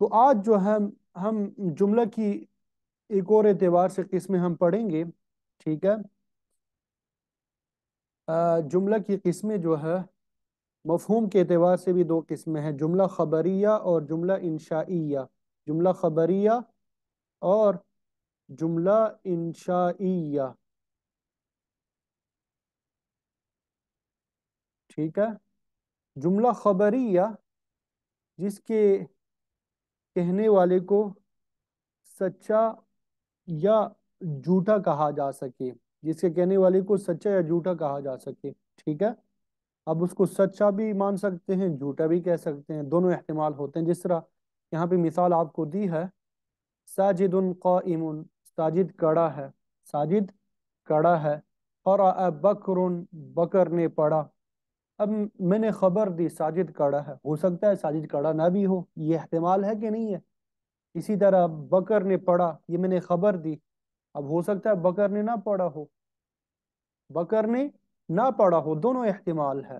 تو آج جو ہے ہم جملہ کی ایک اور اعتبار سے قسمیں ہم پڑھیں گے، ٹھیک ہے؟ جملہ کی قسمیں جو ہے مفہوم کے اعتبار سے بھی دو قسمیں ہیں، جملہ خبریہ اور جملہ انشائیہ۔ جملہ خبریہ اور جملہ انشائیہ، ٹھیک ہے؟ جملہ خبریہ جس کے کہنے والے کو سچا یا جھوٹا کہا جا سکے، جس کے کہنے والے کو سچا یا جھوٹا کہا جا سکے، ٹھیک ہے؟ اب اس کو سچا بھی مان سکتے ہیں، جھوٹا بھی کہہ سکتے ہیں، دونوں احتمال ہوتے ہیں۔ جس طرح یہاں پہ مثال آپ کو دی ہے، ساجد قائم، ساجد کڑا ہے، ساجد کڑا ہے، قرأ بکر، بکر نے پڑھا۔ اب میں نے خبر دی ساجد کڑا ہے، ہو سکتا ہے ساجد کڑا نہ بھی ہو، یہ احتمال ہے کہ نہیں ہے؟ اسی طرح بکر نے پڑھا، یہ میں نے خبر دی، اب ہو سکتا ہے بکر نے نہ پڑھا ہو، بکر نے نہ پڑھا ہو، دونوں احتمال ہے۔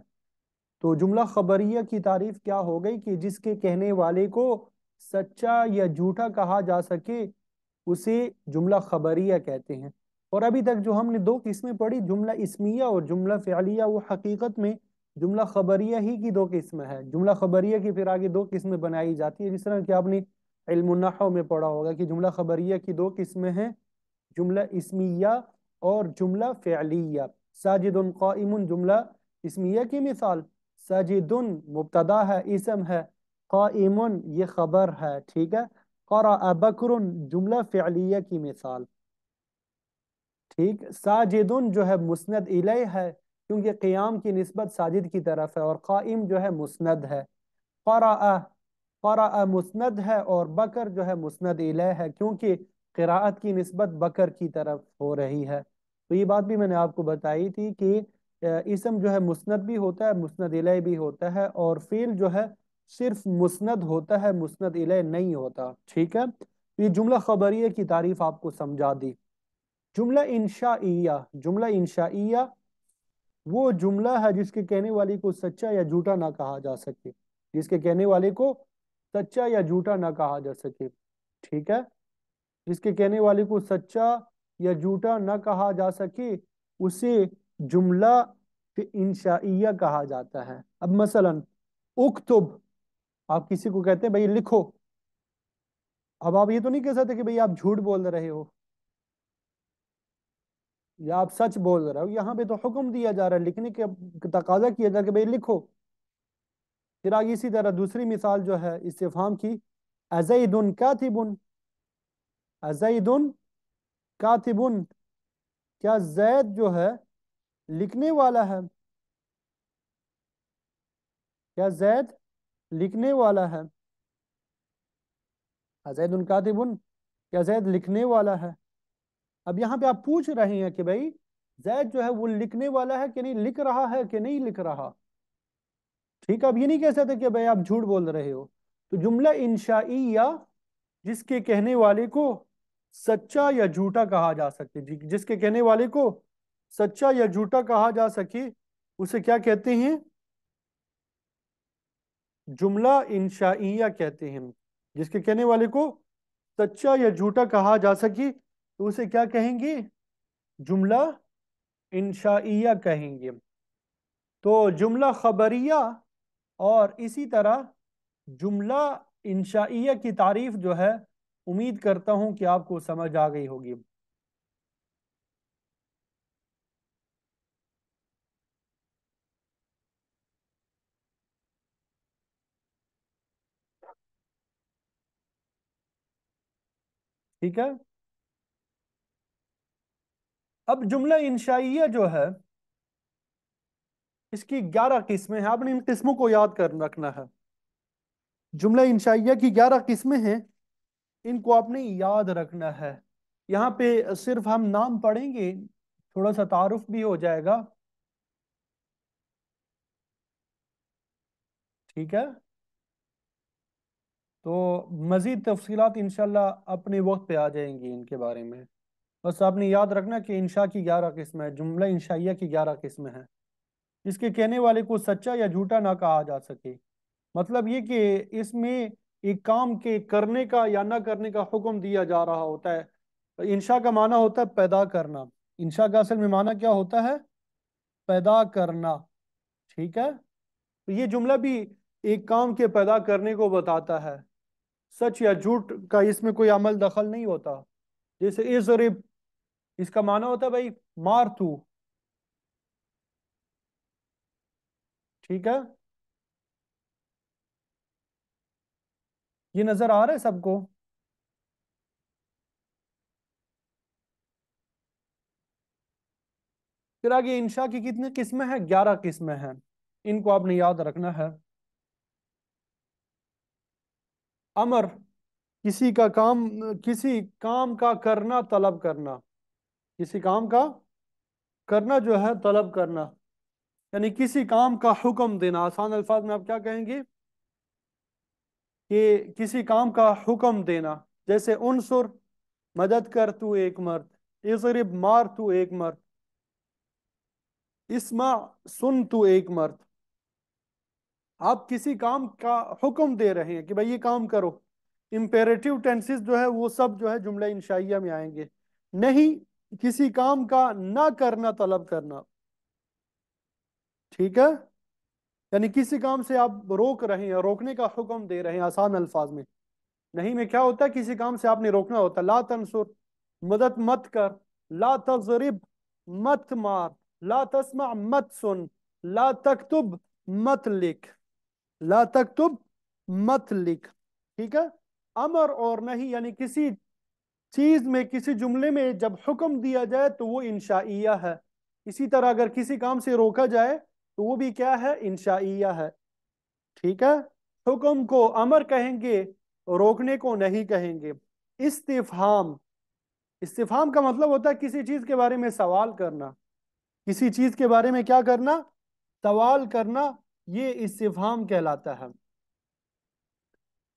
تو جملہ خبریہ کی تعریف کیا ہو گئی کہ جس کے کہنے والے کو سچا یا جھوٹا کہا جا سکے اسے جملہ خبریہ کہتے ہیں۔ اور ابھی تک جو ہم نے دو قسمیں پڑھی، جملہ اسمیہ اور جملہ فعلیہ، وہ حقیقت میں جملہ خبریہ ہی کی دو قسمیں ہیں۔ جملہ خبریہ کی پھر آگے دو قسمیں بنائی جاتی ہیں، جس طرح کہ آپ نے علم النحو میں پڑھا ہوگا کہ جملہ خبریہ کی دو قسمیں ہیں، جملہ اسمیہ اور جملہ فعلیہ۔ ساجد قائم جملہ اسمیہ کی مثال، ساجد مبتدا ہے، اسم ہے، قائم یہ خبر ہے، ٹھیک ہے؟ قرأ بکر جملہ فعلیہ کی مثال، ٹھیک؟ ساجد جو ہے مسند الیہ ہے، کیونکہ قیام کی نسبت ساجد کی طرف ہے، اور قائم جو ہے مسند ہے۔ قرأ، قرأ مسند ہے، اور بکر جو ہے مسند الیہ ہے، کیونکہ قراءت کی نسبت بکر کی طرف ہو رہی ہے۔ تو یہ بات بھی میں نے آپ کو بتائی تھی کہ اسم جو ہے مسند بھی ہوتا ہے، مسند الیہ بھی ہوتا ہے، اور فعل جو ہے صرف مسند ہوتا ہے، مسند الیہ نہیں ہوتا، ٹھیک ہے؟ یہ جملہ خبریہ کی تعریف آپ کو سمجھا دی۔ جملہ انشائیہ، جملہ انشائیہ وہ جملہ ہے جس کے کہنے والے کو سچا یا جھوٹا نہ کہا جا سکے، جس کے کہنے والے کو سچا یا جھوٹا نہ کہا جا سکے، ٹھیک ہے؟ جس کے کہنے والے کو سچا یا جھوٹا نہ کہا جا سکے اسے جملہ انشائیہ کہا جاتا ہے۔ اب مثلا اکتب، آپ کسی کو کہتے ہیں بھائی لکھو، اب آپ یہ تو نہیں کہہ سکتے کہ بھائی آپ جھوٹ بول رہے ہو یا آپ سچ بول رہے ہو، یہاں پہ تو حکم دیا جا رہا ہے، لکھنے کے تقاضا کیا جا رہا ہے کہ بھائی لکھو۔ پھر آگے اسی طرح دوسری مثال جو ہے استفہام کی، ازید کاتب، ازید کاتب، کیا زید جو ہے لکھنے والا ہے؟ کیا زید لکھنے والا ہے؟ ازید کاتب، کیا زید لکھنے والا ہے؟ اب یہاں پہ آپ پوچھ رہے ہیں کہ بھائی زید جو ہے وہ لکھنے والا ہے کہ نہیں، لکھ رہا ہے کہ نہیں لکھ رہا، ٹھیک ہے؟ اب یہ نہیں کہہ سکتے کہ بھائی آپ جھوٹ بول رہے ہو۔ تو جملہ انشائیہ جس کے کہنے والے کو سچا یا جھوٹا کہا جا سکے، جس کے کہنے والے کو سچا یا جھوٹا کہا جا سکے اسے کیا کہتے ہیں؟ جملہ انشائیہ کہتے ہیں۔ جس کے کہنے والے کو سچا یا جھوٹا کہا جا سکے تو اسے کیا کہیں گے؟ جملہ انشائیہ کہیں گے۔ تو جملہ خبریہ اور اسی طرح جملہ انشائیہ کی تعریف جو ہے امید کرتا ہوں کہ آپ کو سمجھ آ گئی ہوگی، ٹھیک ہے؟ اب جملہ انشائیہ جو ہے اس کی 11 قسمیں ہیں، آپ نے ان قسموں کو یاد کر رکھنا ہے۔ جملہ انشائیہ کی 11 قسمیں ہیں، ان کو آپ نے یاد رکھنا ہے۔ یہاں پہ صرف ہم نام پڑھیں گے، تھوڑا سا تعارف بھی ہو جائے گا، ٹھیک ہے؟ تو مزید تفصیلات انشاءاللہ اپنے وقت پہ آ جائیں گی ان کے بارے میں۔ بس آپ نے یاد رکھنا کہ انشاء کی 11 قسمیں ہیں، جملہ انشائیہ کی 11 قسمیں ہیں، اس کے کہنے والے کو سچا یا جھوٹا نہ کہا جا سکے۔ مطلب یہ کہ اس میں ایک کام کے کرنے کا یا نہ کرنے کا حکم دیا جا رہا ہوتا ہے. انشاء کا معنی ہوتا ہے پیدا کرنا. انشاء کا اصل میں معنی کیا ہوتا ہے؟ پیدا کرنا. ٹھیک ہے. تو یہ جملہ بھی ایک کام کے پیدا کرنے کو بتاتا ہے. سچ یا جھوٹ کا اس میں کوئی عمل دخل نہیں ہوتا. جیسے اضرب، اس کا معنی ہوتا ہے بھائی مار تو. ٹھیک ہے. یہ نظر آ رہا ہے سب کو؟ پھر آگے انشاء کی کتنی قسمیں ہیں؟ 11 قسمیں ہیں. ان کو آپ نے یاد رکھنا ہے. امر، کسی کا کام، کسی کام کا کرنا طلب کرنا. کسی کام کا کرنا جو ہے طلب کرنا، یعنی کسی کام کا حکم دینا. آسان الفاظ میں آپ کیا کہیں گے کہ کسی کام کا حکم دینا. جیسے انصر، مدد کر تو ایک مرد. اضرب، مار تو ایک مرد. اسمع، سن تو ایک مرد. آپ کسی کام کا حکم دے رہے ہیں کہ بھائی یہ کام کرو. امپیریٹیو ٹینسز جو ہے وہ سب جو ہے جملہ انشائیہ میں آئیں گے. نہیں، کسی کام کا نہ کرنا طلب کرنا. ٹھیک ہے. یعنی کسی کام سے آپ روک رہے ہیں، روکنے کا حکم دے رہے ہیں آسان الفاظ میں. نہیں میں کیا ہوتا ہے؟ کسی کام سے آپ نے روکنا ہوتا ہے. لا تنصر، مدد مت کر. لا تضرب، مت مار. لا تسمع، مت سن. لا تکتب، مت لکھ. لا تکتب، مت لکھ. ٹھیک ہے. امر اور نہیں، یعنی کسی چیز میں، کسی جملے میں جب حکم دیا جائے تو وہ انشائیہ ہے. اسی طرح اگر کسی کام سے روکا جائے تو وہ بھی کیا ہے؟ انشائیہ ہے. ٹھیک ہے. حکم کو امر کہیں گے، روکنے کو نہیں کہیں گے. استفہام، استفہام کا مطلب ہوتا ہے کسی چیز کے بارے میں سوال کرنا. کسی چیز کے بارے میں کیا کرنا؟ سوال کرنا. یہ استفہام کہلاتا ہے.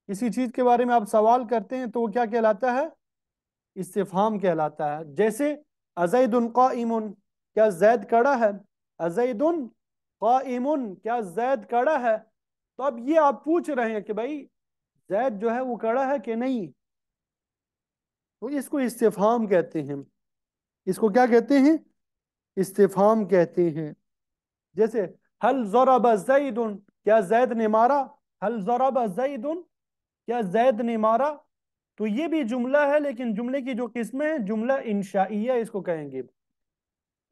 کسی چیز کے بارے میں آپ سوال کرتے ہیں تو وہ کیا کہلاتا ہے؟ استفہام کہلاتا ہے. جیسے ازید قائم، کیا زید کھڑا ہے؟ ازید قائم، کیا زید کھڑا ہے؟ تو اب یہ آپ پوچھ رہے ہیں کہ بھائی زید جو ہے وہ کھڑا ہے کہ نہیں. تو اس کو استفہام کہتے ہیں. اس کو کیا کہتے ہیں؟ استفہام کہتے ہیں. جیسے حل ضرب زید، کیا زید نے مارا؟ حل ضرب زید، کیا زید نے مارا؟ تو یہ بھی جملہ ہے، لیکن جملے کی جو قسمیں ہیں جملہ انشائیہ اس کو کہیں گے.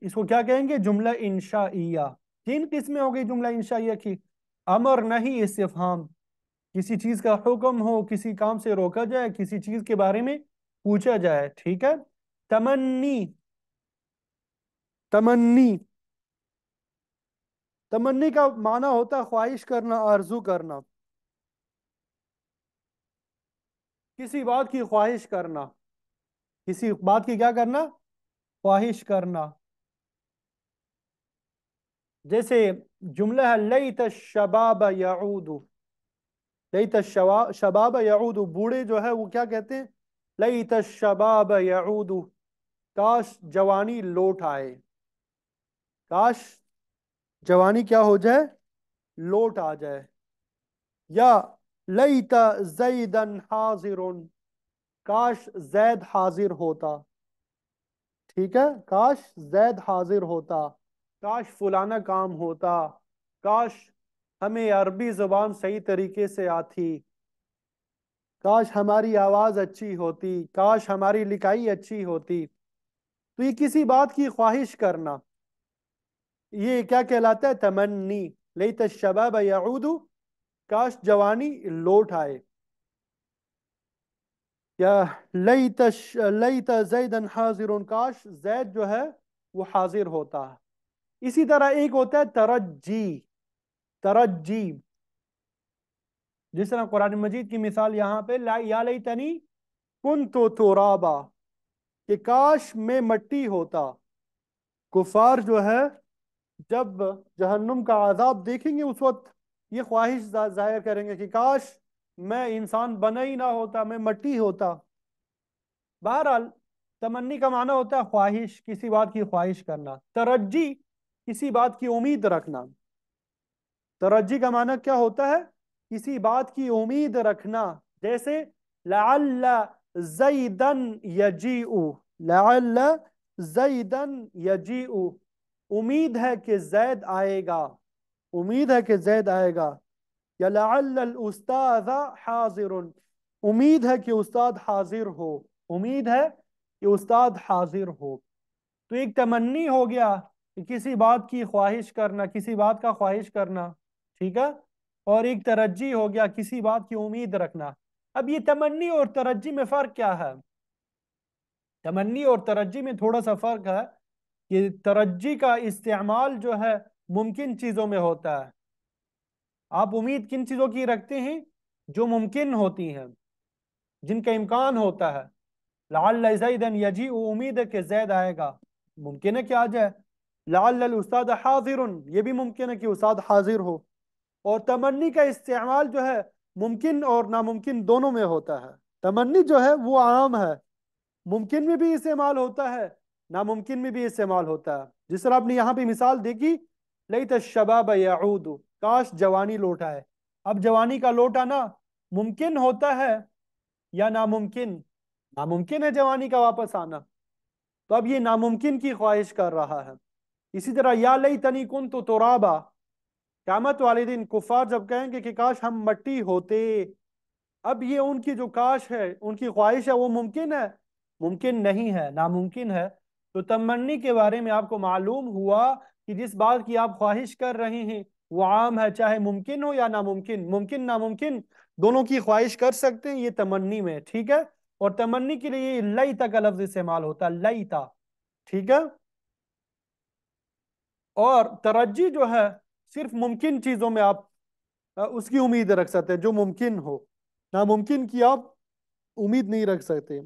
اس کو کیا کہیں گے؟ جملہ انشائیہ. 3 قسمیں ہو گئی جملہ انشائیہ کی. امر، نہیں، استفہام. کسی چیز کا حکم ہو، کسی کام سے روکا جائے، کسی چیز کے بارے میں پوچھا جائے. ٹھیک ہے. تمنی، تمنی، تمنی کا معنی ہوتا ہے خواہش کرنا، آرزو کرنا. کسی بات کی خواہش کرنا. کسی بات کی کیا کرنا؟ خواہش کرنا. جیسے جملہ ہے لیت الشباب یعود. لیت الشباب یعود، بوڑھے جو ہے وہ کیا کہتے ہیں؟ لیت الشباب یعود، کاش جوانی لوٹ آئے. کاش جوانی کیا ہو جائے؟ لوٹ آ جائے. یا لیت زیدا حاضر، کاش زید حاضر ہوتا. ٹھیک ہے. کاش زید حاضر ہوتا. کاش فلانا کام ہوتا. کاش ہمیں عربی زبان صحیح طریقے سے آتی. کاش ہماری آواز اچھی ہوتی. کاش ہماری لکھائی اچھی ہوتی. تو یہ کسی بات کی خواہش کرنا، یہ کیا کہلاتا ہے؟ تمنی. لیت الشباب یعود، کاش جوانی لوٹ آئے. یا لیت زیدا حاضر، کاش زید جو ہے وہ حاضر ہوتا. اسی طرح ایک ہوتا ہے ترجی. ترجی، جس طرح قرآن مجید کی مثال یہاں پہ یا لیتنی کنت ترابا، کہ کاش میں مٹی ہوتا. کفار جو ہے جب جہنم کا عذاب دیکھیں گے اس وقت یہ خواہش ظاہر کریں گے کہ کاش میں انسان بنا ہی نہ ہوتا، میں مٹی ہوتا. بہرحال تمنی کا معنی ہوتا ہے خواہش، کسی بات کی خواہش کرنا. ترجی، کسی بات کی امید رکھنا. ترجی کا معنی کیا ہوتا ہے؟ کسی بات کی امید رکھنا. جیسے لعل زیدن یجیء، لعل زیدن یجیء، امید ہے کہ زید آئے گا، امید ہے کہ زید آئے گا۔ یا لعل الاستاذ حاضر، امید ہے کہ استاد حاضر ہو، امید ہے کہ استاد حاضر ہو۔ تو ایک تمنی ہو گیا کہ کسی بات کی خواہش کرنا، کسی بات کا خواہش کرنا، ٹھیک ہے، اور ایک ترجی ہو گیا کسی بات کی امید رکھنا۔ اب یہ تمنی اور ترجی میں فرق کیا ہے؟ تمنی اور ترجی میں تھوڑا سا فرق ہے کہ ترجی کا استعمال جو ہے ممکن چیزوں میں ہوتا ہے۔ آپ امید کن چیزوں کی رکھتے ہیں؟ جو ممکن ہوتی ہیں، جن کا امکان ہوتا ہے۔ لعل زیدن یجیء، امید ہے کہ زید آئے گا، ممکن ہے کہ آ جائے۔ لعل الاستاذ حاضر، یہ بھی ممکن ہے کہ استاد حاضر ہو۔ اور تمنی کا استعمال جو ہے ممکن اور ناممکن دونوں میں ہوتا ہے۔ تمنی جو ہے وہ عام ہے، ممکن میں بھی استعمال ہوتا ہے، ناممکن میں بھی استعمال ہوتا ہے۔ جس طرح آپ نے یہاں پہ مثال دیکھی، لیت الشباب یعود، کاش جوانی لوٹ آئے۔ اب جوانی کا لوٹ آنا ممکن ہوتا ہے یا ناممکن؟ ناممکن ہے جوانی کا واپس آنا، تو اب یہ ناممکن کی خواہش کر رہا ہے۔ اسی طرح یا لیتنی کنت ترابا، قیامت والے دن کفار جب کہیں گے کہ کاش ہم مٹی ہوتے، اب یہ ان کی جو کاش ہے، ان کی خواہش ہے، وہ ممکن ہے؟ ممکن نہیں ہے، ناممکن ہے۔ تو تمنی کے بارے میں آپ کو معلوم ہوا کہ جس بات کی آپ خواہش کر رہے ہیں وہ عام ہے، چاہے ممکن ہو یا ناممکن، ممکن ناممکن دونوں کی خواہش کر سکتے ہیں یہ تمنی میں، ٹھیک ہے۔ اور تمنی کے لیے لیتا کا لفظ استعمال ہوتا ہے، لیتا، ٹھیک ہے۔ اور ترجی جو ہے صرف ممکن چیزوں میں آپ اس کی امید رکھ سکتے ہیں جو ممکن ہو، ناممکن کی آپ امید نہیں رکھ سکتے۔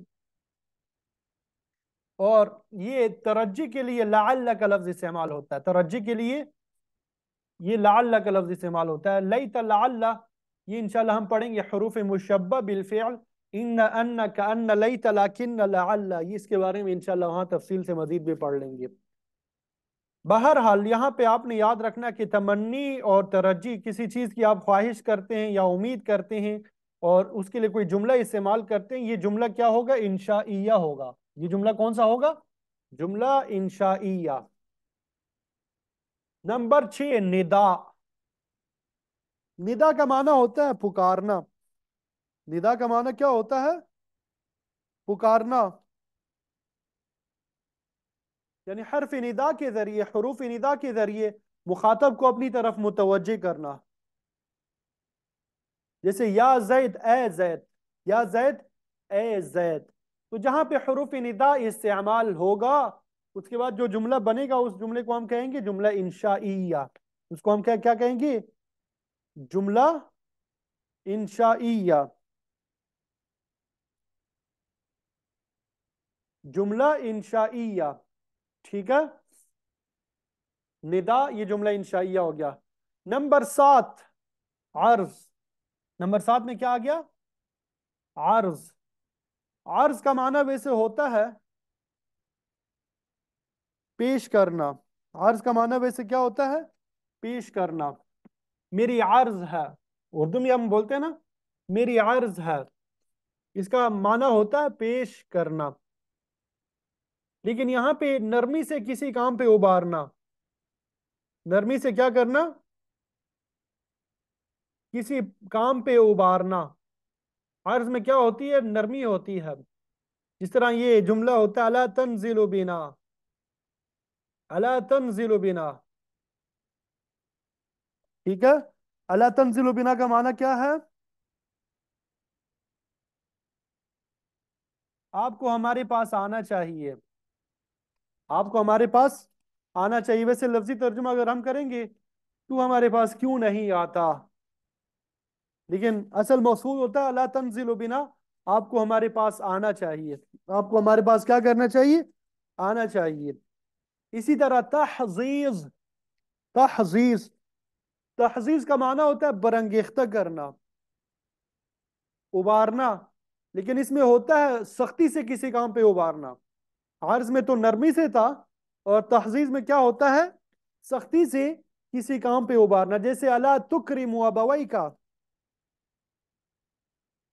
اور یہ ترجی کے لیے لعل کا لفظ استعمال ہوتا ہے، ترجی کے لیے یہ لعل کا لفظ استعمال ہوتا ہے۔ لیت لعل، یہ انشاءاللہ ہم پڑھیں گے حروف مشبہ بالفعل، ان ان کان لیت لکن لعل، یہ اس کے بارے میں انشاءاللہ وہاں تفصیل سے مزید بھی پڑھ لیں گے۔ بہرحال یہاں پہ آپ نے یاد رکھنا کہ تمنی اور ترجی، کسی چیز کی آپ خواہش کرتے ہیں یا امید کرتے ہیں اور اس کے لیے کوئی جملہ استعمال کرتے ہیں، یہ جملہ کیا ہوگا؟ انشائیہ ہوگا۔ یہ جملہ کون سا ہوگا؟ جملہ انشائیہ۔ نمبر 6، ندا۔ ندا کا معنی ہوتا ہے پکارنا۔ ندا کا معنی کیا ہوتا ہے؟ پکارنا، یعنی حرف ندا کے ذریعے، حروف ندا کے ذریعے مخاطب کو اپنی طرف متوجہ کرنا۔ جیسے یا زید اے زید، یا زید اے زید، تو جہاں پہ حروف ندا استعمال ہوگا اس کے بعد جو جملہ بنے گا اس جملے کو ہم کہیں گے جملہ انشائیہ۔ اس کو ہم کیا کہیں گے؟ جملہ انشائیہ، جملہ انشائیہ، ٹھیک ہے۔ ندا یہ جملہ انشائیہ ہو گیا۔ نمبر 7، عرض۔ نمبر 7 میں کیا آ گیا؟ عرض۔ عرض کا معنی ویسے ہوتا ہے پیش کرنا۔ عرض کا معنی ویسے کیا ہوتا ہے؟ پیش کرنا۔ میری عرض ہے، اردو میں ہم بولتے ہیں نا میری عرض ہے، اس کا معنی ہوتا ہے پیش کرنا۔ لیکن یہاں پہ نرمی سے کسی کام پہ ابارنا، نرمی سے کیا کرنا؟ کسی کام پہ ابارنا۔ عرض میں کیا ہوتی ہے؟ نرمی ہوتی ہے۔ جس طرح یہ جملہ ہوتا ہے الا تنزل بنا، الا تنزل بنا، ٹھیک ہے۔ الا تنزل بنا کا معنی کیا ہے؟ آپ کو ہمارے پاس آنا چاہیے، آپ کو ہمارے پاس آنا چاہیے۔ ویسے لفظی ترجمہ اگر ہم کریں گے تو ہمارے پاس کیوں نہیں آتا، لیکن اصل موصول ہوتا ہے الا تنزل بنا، آپ کو ہمارے پاس آنا چاہیے، آپ کو ہمارے پاس کیا کرنا چاہیے؟ آنا چاہیے۔ اسی طرح تحزیز، تحزیز، تحزیز کا معنی ہوتا ہے برانگیختہ کرنا، ابارنا، لیکن اس میں ہوتا ہے سختی سے کسی کام پہ ابارنا۔ عرض میں تو نرمی سے تھا، اور تحزیز میں کیا ہوتا ہے؟ سختی سے کسی کام پہ ابارنا۔ جیسے الا تکرم ابویک،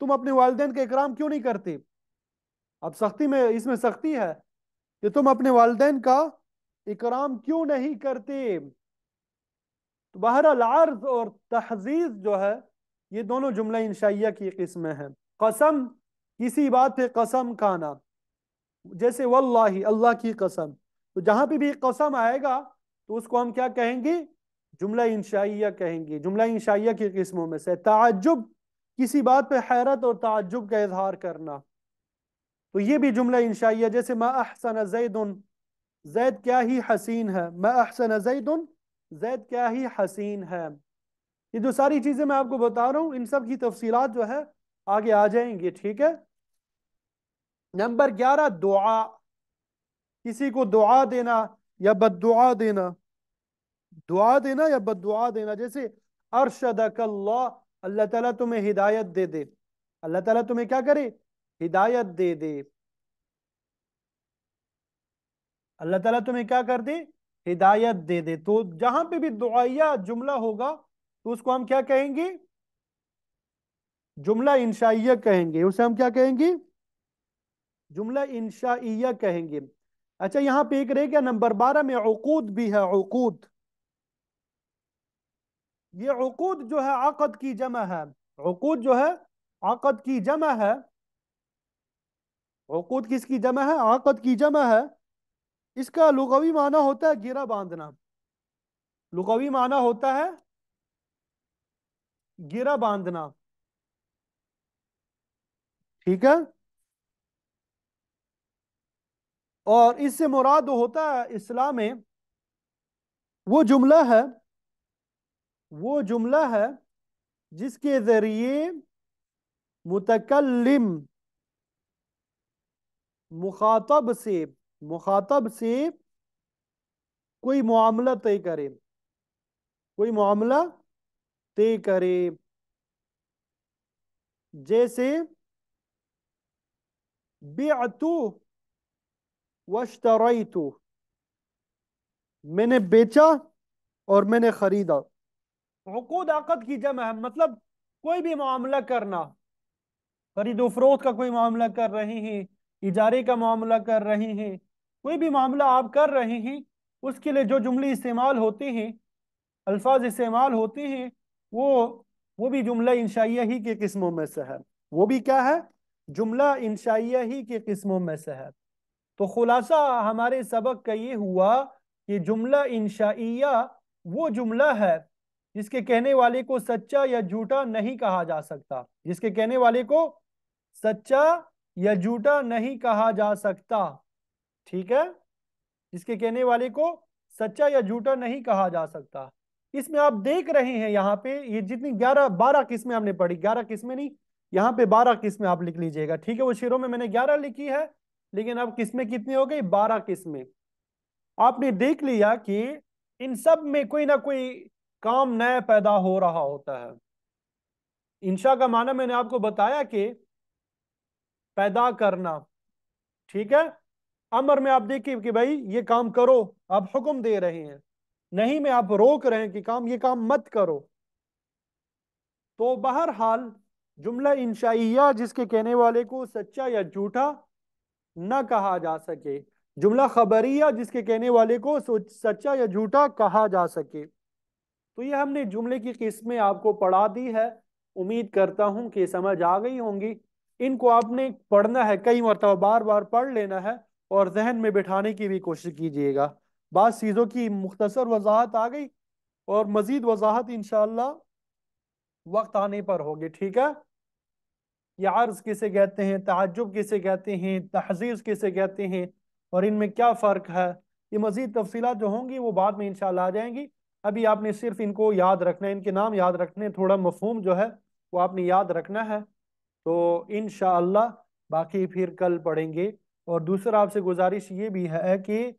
تم اپنے والدین کا اکرام کیوں نہیں کرتے؟ اب سختی میں، اس میں سختی ہے کہ تم اپنے والدین کا اکرام کیوں نہیں کرتے؟ تو بہرحال عرض اور تحزیز جو ہے یہ دونوں جملہ انشائیہ کی قسمیں ہیں۔ قسم، کسی بات پہ قسم کھانا، جیسے واللہ، اللہ کی قسم، تو جہاں پہ بھی قسم آئے گا تو اس کو ہم کیا کہیں گے؟ جملہ انشائیہ کہیں گے۔ جملہ انشائیہ کی قسموں میں سے تعجب، کسی بات پہ حیرت اور تعجب کا اظہار کرنا، تو یہ بھی جملہ انشائیہ، جیسے ما احسن زید، زید کیا ہی حسین ہے، ما احسن زید، زید کیا ہی حسین ہے۔ یہ جو ساری چیزیں میں آپ کو بتا رہا ہوں ان سب کی تفصیلات جو ہے آگے آ جائیں گی، ٹھیک ہے۔ نمبر 11، دعا، کسی کو دعا دینا یا بد دعا دینا، دعا دینا یا بد دعا دینا، جیسے ارشدک اللہ، اللہ تعالیٰ تمہیں ہدایت دے دے، اللہ تعالیٰ تمہیں کیا کرے؟ ہدایت دے دے، اللہ تعالیٰ تمہیں کیا کر دے؟ ہدایت دے دے۔ تو جہاں پہ بھی دعائیہ جملہ ہوگا تو اس کو ہم کیا کہیں گے؟ جملہ انشائیہ کہیں گے، اسے ہم کیا کہیں گے؟ جملہ انشائیہ کہیں گے۔ اچھا یہاں پہ ایک رہ گیا نمبر 12 میں، عقود بھی ہے، عقود۔ یہ عقود جو ہے عقد کی جمع ہے، عقود جو ہے عقد کی جمع ہے۔ عقود کس کی جمع ہے؟ عقد کی جمع ہے۔ اس کا لغوی معنی ہوتا ہے گرہ باندھنا، لغوی معنی ہوتا ہے گرہ باندھنا، ٹھیک ہے۔ اور اس سے مراد ہوتا ہے اسلام میں وہ جملہ ہے، وہ جملہ ہے جس کے ذریعے متکلم مخاطب سے کوئی معاملہ طے کرے، کوئی معاملہ طے کرے، جیسے بعت واشتریت، میں نے بیچا اور میں نے خریدا۔ عقود عقد کی جمع ہے، مطلب کوئی بھی معاملہ کرنا، خرید و فروخت کا کوئی معاملہ کر رہے ہیں، اجارے کا معاملہ کر رہے ہیں، کوئی بھی معاملہ آپ کر رہے ہیں، اس کے لیے جو جملے استعمال ہوتے ہیں، الفاظ استعمال ہوتے ہیں، وہ بھی جملہ انشائیہ ہی کے قسموں میں سے ہے، وہ بھی کیا ہے؟ جملہ انشائیہ ہی کے قسموں میں سے ہے۔ تو خلاصہ ہمارے سبق کا یہ ہوا کہ جملہ انشائیہ وہ جملہ ہے جس کے کہنے والے کو سچا یا جھوٹا نہیں کہا جا سکتا، جس کے کہنے والے کو سچا یا جھوٹا نہیں کہا جا سکتا، ٹھیک ہے، جس کے کہنے والے کو سچا یا جھوٹا نہیں کہا جا سکتا۔ اس میں آپ دیکھ رہے ہیں یہاں پہ یہ جتنی 12 قسمیں ہم نے پڑھی، 11 قسمیں نہیں، یہاں پہ 12 قسمیں آپ لکھ لیجئے گا، ٹھیک ہے۔ وہ شیروں میں نے 11 لکھی ہے، لیکن اب قسمیں کتنی ہو گئی؟ 12 قسمیں۔ آپ نے دیکھ لیا کہ ان سب میں کوئی نہ کوئی کام نیا پیدا ہو رہا ہوتا ہے۔ انشاء کا معنی میں نے آپ کو بتایا کہ پیدا کرنا، ٹھیک ہے۔ امر میں آپ دیکھیں کہ بھائی یہ کام کرو، آپ حکم دے رہے ہیں، نہیں میں آپ روک رہے ہیں کہ یہ کام مت کرو۔ تو بہرحال جملہ انشائیہ جس کے کہنے والے کو سچا یا جھوٹا نہ کہا جا سکے، جملہ خبریہ جس کے کہنے والے کو سچا یا جھوٹا کہا جا سکے۔ تو یہ ہم نے جملے کی قسمیں آپ کو پڑھا دی ہے، امید کرتا ہوں کہ سمجھ آ گئی ہوں گی۔ ان کو آپ نے پڑھنا ہے، کئی مرتبہ بار بار پڑھ لینا ہے اور ذہن میں بٹھانے کی بھی کوشش کیجیے گا۔ بعض چیزوں کی مختصر وضاحت آ گئی اور مزید وضاحت انشاءاللہ وقت آنے پر ہوگی، ٹھیک ہے۔ یہ عرض کسے کہتے ہیں، تعجب کسے کہتے ہیں، تحزیز کسے کہتے ہیں، اور ان میں کیا فرق ہے، یہ مزید تفصیلات جو ہوں گی وہ بعد میں انشاءاللہ آ جائیں گی۔ ابھی آپ نے صرف ان کو یاد رکھنا ہے، ان کے نام یاد رکھنے، تھوڑا مفہوم جو ہے وہ آپ نے یاد رکھنا ہے۔ تو انشاءاللہ باقی پھر کل پڑھیں گے۔ اور دوسرا آپ سے گزارش یہ بھی ہے کہ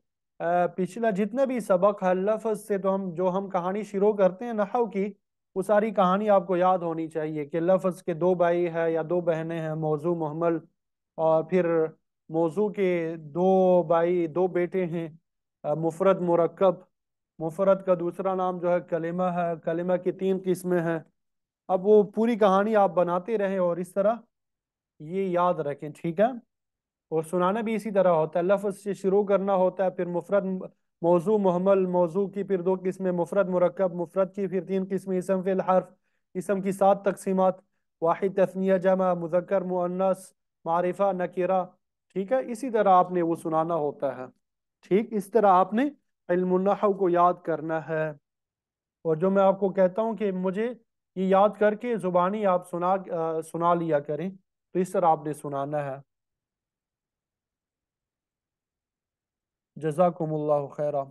پچھلا جتنا بھی سبق ہے لفظ سے، تو جو ہم کہانی شروع کرتے ہیں نحو کی، وہ ساری کہانی آپ کو یاد ہونی چاہیے کہ لفظ کے 2 بھائی ہے یا 2 بہنیں ہیں، موضوع محمل، اور پھر موضوع کے 2 بھائی 2 بیٹے ہیں، مفرد مرکب، مفرد کا دوسرا نام جو ہے کلمہ ہے، کلمہ کی 3 قسمیں ہیں۔ اب وہ پوری کہانی آپ بناتے رہیں اور اس طرح یہ یاد رکھیں، ٹھیک ہے؟ اور سنانا بھی اسی طرح ہوتا ہے، لفظ سے شروع کرنا ہوتا ہے، پھر مفرد موضوع محمل، موضوع کی پھر دو قسمیں، مفرد مرکب، مفرد کی پھر تین قسمیں، اسم فی الحرف، اسم کی سات تقسیمات، واحد، تثنیہ، جمع، مذکر، مؤنث، معرفہ، نکرہ، ٹھیک ہے؟ اسی طرح آپ نے وہ سنانا ہوتا ہے، ٹھیک؟ اس طرح آپ نے علم النحو کو یاد کرنا ہے۔ اور جو میں آپ کو کہتا ہوں کہ مجھے یہ یاد کر کے زبانی آپ سنا لیا کریں، تو اس طرح آپ نے سنانا ہے۔ جزاکم اللہ خیرہ۔